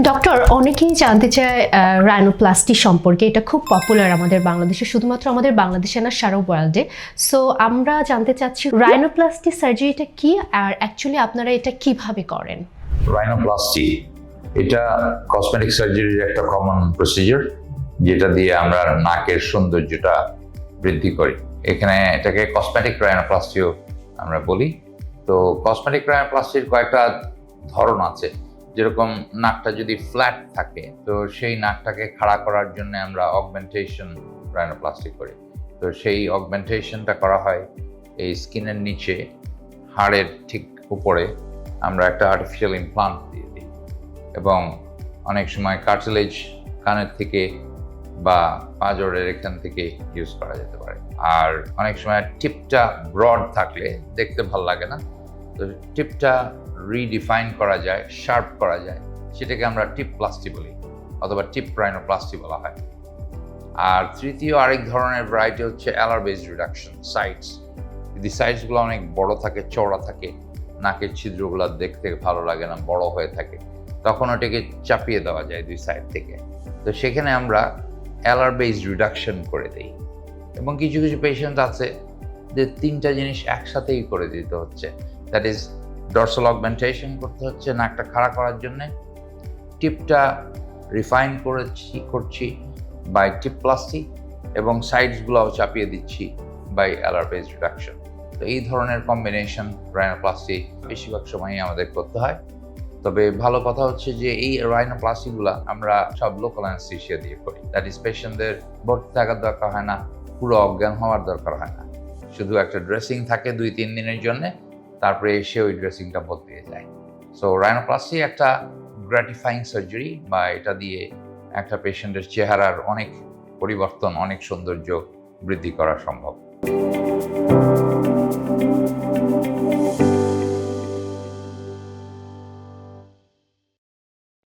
Doctor, অনেকেই জানতে চায় রাইনোপ্লাস্টি সম্পর্কে। এটা খুব পপুলার আমাদের বাংলাদেশে, শুধুমাত্র আমাদের বাংলাদেশে না, সারা ওয়ার্ল্ডে। সো আমরা জানতে চাচ্ছি রাইনোপ্লাস্টি সার্জারিটা কি, আর অ্যাকচুয়ালি আপনারা এটা কিভাবে করেন? রাইনোপ্লাস্টি এটা কসমেটিক সার্জারির একটা কমন প্রসিজার, যেটা দিয়ে আমরা নাকের সৌন্দর্যটা বৃদ্ধি করি। এখানে এটাকে কসমেটিক রাইনোপ্লাস্টিও আমরা বলি। তো কসমেটিক রাইনোপ্লাস্টির কয়েকটা ধরন আছে। যেরকম নাকটা যদি ফ্ল্যাট থাকে, তো সেই নাকটাকে খাড়া করার জন্য আমরা অগমেন্টেশন রাইনোপ্লাস্টি করি। তো সেই অগমেন্টেশনটা করা হয় এই স্কিনের নিচে, হাড়ের ঠিক উপরে আমরা একটা আর্টিফিশিয়াল ইমপ্লান্ট দিয়ে দিই, এবং অনেক সময় কার্টিলেজ কানের থেকে বা পাঁজরের এখান থেকে ইউজ করা যেতে পারে। আর অনেক সময় টিপটা ব্রড থাকলে দেখতে ভালো লাগে না, তো টিপটা রিডিফাইন করা যায়, শার্প করা যায়, সেটাকে আমরা টিপ প্লাস্টি বলি, অথবা টিপ রাইনোপ্লাস্টি বলা হয়। আর তৃতীয় আরেক ধরনের ভ্যারাইটি হচ্ছে অ্যালার বেস রিডাকশন সাইডস। যদি সাইডসগুলো অনেক বড় থাকে, চওড়া থাকে, নাকের ছিদ্রগুলো দেখতে ভালো লাগে না, বড় হয়ে থাকে, তখন ওটাকে চাপিয়ে দেওয়া যায় দুই সাইড থেকে। তো সেখানে আমরা অ্যালার বেস রিডাকশন করে দিই। এবং কিছু কিছু পেশেন্ট আছে যে তিনটা জিনিস একসাথেই করে দিতে হচ্ছে। দ্যাট ইজ ডরসাল অগমেন্টেশন করতে হচ্ছে নাকটা খাড়া করার জন্যে, টিপটা রিফাইন করছি বাই টিপ প্লাস্টি, এবং সাইডসগুলোও চাপিয়ে দিচ্ছি বাই অ্যালার বেস রিডাকশন। তো এই ধরনের কম্বিনেশন রাইনোপ্লাস্টি বেশিরভাগ সময়ই আমাদের করতে হয়। তবে ভালো কথা হচ্ছে যে এই রাইনোপ্লাস্টিগুলো আমরা সব লোকাল অ্যানেস্থেসিয়া দিয়ে করি। দ্যাট ইজ পেশেন্টদের ভর্তি থাকার দরকার হয় না, পুরো অজ্ঞান হওয়ার দরকার হয় না। শুধু একটা ড্রেসিং থাকে 2-3 দিনের জন্য, তারপরে এসে ওই ড্রেসিংটা বদলে যায়। সো রাইনোপ্লাস্টি একটা গ্র্যাটিফাইং সার্জারি, বা এটা দিয়ে একটা পেশেন্টের চেহারার অনেক পরিবর্তন, অনেক সৌন্দর্য বৃদ্ধি করা সম্ভব।